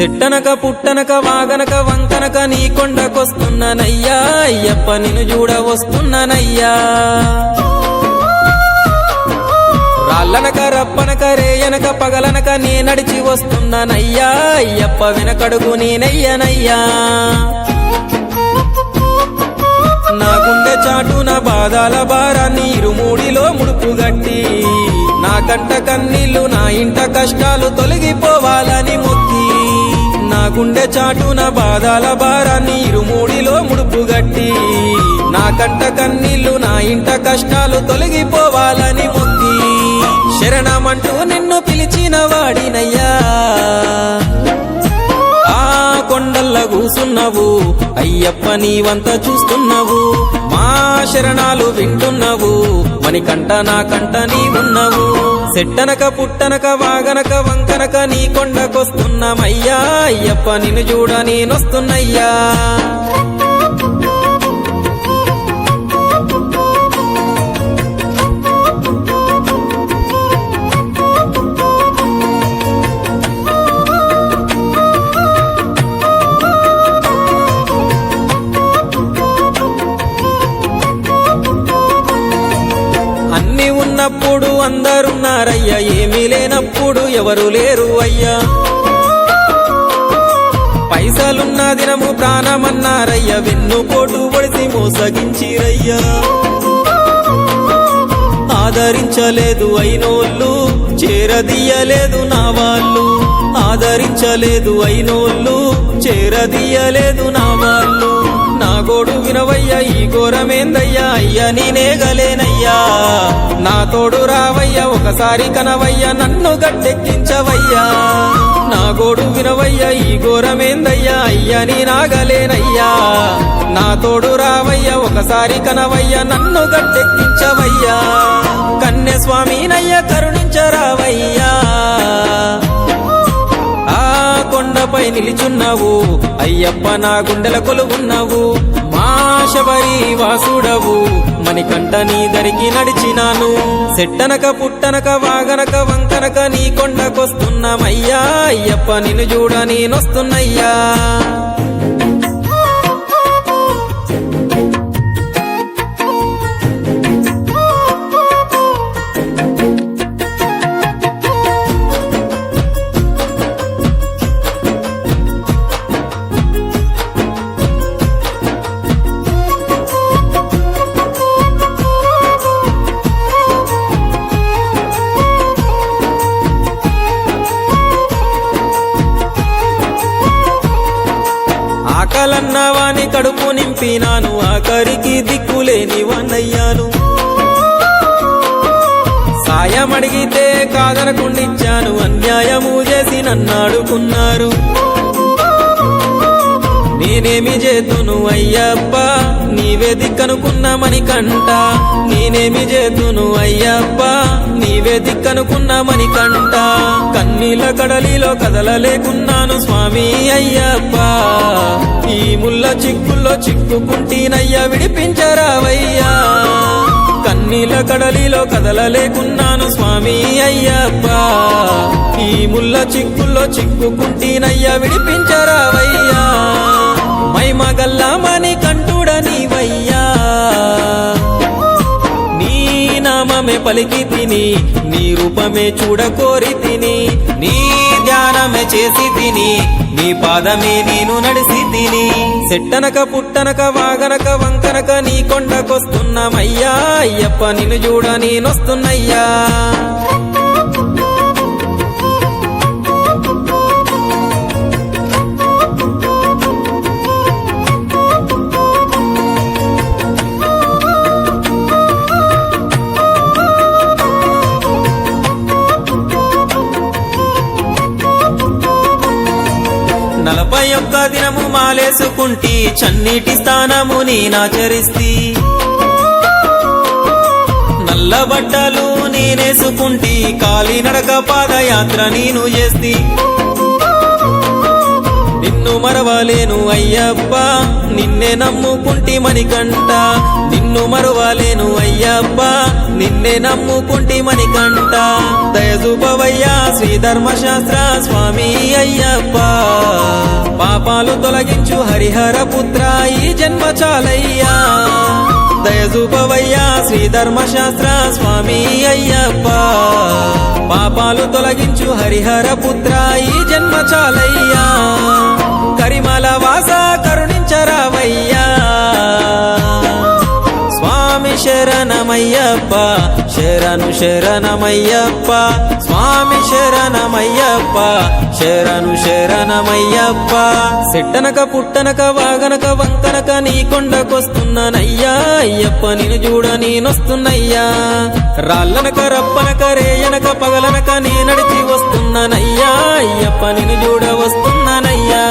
సెట్టనక పుట్టనక వాగనక వంకనక నీ కొండకొస్తున్నానయ్యా అయ్యప్ప నిన్ను చూడ వస్తున్నానయ్యా రాళ్ళనక రప్పనక రేయనక పగలనక నే నడిచి వస్తున్నానయ్యా అయ్యప్ప వెనకడుగు నేనయ్యనయ్యా నా గుండె చాటున బాధల భారాన్ని ఇరుమూడిలో ముడుపుగట్టి నా కంట కన్నీళ్లు నా ఇంట కష్టాలు తొలగిపోవాలని మొక్కి నా గుండె చాటున బాధల భారాన్ని ఇరుమూడిలో ముడుపుగట్టి నా కంట కన్నీళ్లు నా ఇంట కష్టాలు తొలగిపోవాలని మొక్కి శరణమంటూ నిన్ను పిలిచిన వాడినయ్యా కొండల్ల కూసున్నావు అయ్యప్ప నీవంత చూస్తున్నావు మా శరణాలు వింటున్నావు మణికంట నా కంట నీవున్నావు సెట్టనక పుట్టనక వాగనక వంకనక నీ కొండకొస్తున్నామయ్యా అయ్యప్ప నిన్ను చూడ నేనొస్తున్నయ్యా అన్ని ఉన్నప్పుడు అందరున్నారయ్యా ఏమీ లేనప్పుడు ఎవరు లేరు అయ్యా పైసలున్న దినము ప్రాణమన్నారయ్యా వెన్నుపోటు పొడిసి మోసగించిరయ్యా ఆదరించలేదు అయినోళ్ళు చేరదీయలేదు నా వాళ్ళు ఆదరించలేదు అయినోళ్ళు చేరదీయలేదు నా వాళ్ళు నా గోడు వినవయ్యా ఈ ఘోరమేందయ్యా అయ్యా నేనేగలేనయ్యా నా తోడు రావయ్యా ఒకసారి కనవయ్యా నన్ను గట్టెక్కించవయ్యా నా గోడు వినవయ్యా ఈ ఘోరమేందయ్యా అయ్యా నేనాగలేనయ్యా నా తోడు రావయ్యా ఒకసారి కనవయ్యా నన్ను గట్టెక్కించవయ్యా కన్య స్వామినయ్యా కరుణించరావయ్యా కొండపై నిలిచున్నావు అయ్యప్ప నా గుండెల కొలువున్నావు మా శబరి వాసుడవు మణికంఠ నీ దరికి నడిచినాను సెట్టనక పుట్టనక వాగనక వంకనక నీ కొండకొస్తున్నామయ్యా అయ్యప్ప నిన్ను చూడ నేనొస్తున్నయ్యా ఆకలన్నవాని కడుపు నింపినాను ఆఖరికి దిక్కులేని వాణ్ణయ్యాను సాయమడిగితే కాదనకుండిచ్చాను అన్యాయము చేసి నన్నాడుకున్నారు నేనేమి చేతును అయ్యప్ప నీవే దిక్కనుకున్న మణికంఠ నేనేమి చేతును అయ్యప్ప నీవే దిక్కనుకున్న మణికంఠ కన్నీళ్ళ కడలిలో కదలలేకున్నాను స్వామి అయ్యప్ప ఈ ముళ్ళ చిక్కుల్లో చిక్కుకుంటీనయ్యా విడిపించరావయ్యా కన్నీళ్ళ కడలిలో కదలలేకున్నాను స్వామి అయ్యప్ప ఈ ముళ్ళ చిక్కుల్లో చిక్కుకుంటీనయ్యా విడిపించరావయ్యా మైమగల్లా మణికంఠుడ నీవయ్యా నీ నామమే పలికి తిని నీ రూపమే చూడకోరి తిని నీ ధ్యానమే చేసి తిని నీ పాదమే నేను నడిసి తిని సెట్టనక పుట్టనక వాగనక వంకనక నీ కొండకొస్తున్నామయ్యా అయ్యప్ప నిన్ను చూడ నేనొస్తున్నయ్యా నలభై ఒక్క దినము మాలేసుకుంటి చన్నీటి స్థానము నేనాచరిస్తి నల్ల బట్టలు నేనేసుకుంటి కాలినడక పాదయాత్ర నేను చేస్తి నిన్ను మరవలేను అయ్యప్ప నిన్నే నమ్ముకుంటి మణికంఠ నిన్ను మరవలేను అయ్యప్ప నిన్నే నమ్ముకుంటి మణికంఠ దయజూపవయ్యా శ్రీ ధర్మశాస్త్ర స్వామి అయ్యప్ప పాపాలు తొలగించు హరిహర పుత్ర ఈ జన్మ చాలయ్యా దయజూపవయ్యా శ్రీ ధర్మశాస్త్ర స్వామి అయ్యప్ప పాపాలు తొలగించు హరిహర పుత్ర ఈ జన్మ చాలయ్యా కరిమల వాస కరుణించరావయ్యా స్వామి శరణమయ్యప్ప శరణు శరణమయ్యప్ప స్వామి శరణమయ్యప్ప శరణు శరణమయ్యప్ప సెట్టనక పుట్టనక వాగనక వంకనక నీ కొండకొస్తున్నానయ్యా అయ్యప్ప నిన్ను చూడ నేనొస్తున్నయ్యా రాళ్ళనక రప్పనక రేయనక పగలనక నే నడిచి వస్తున్నానయ్యా అయ్యప్ప నిన్ను చూడ వస్తున్నానయ్యా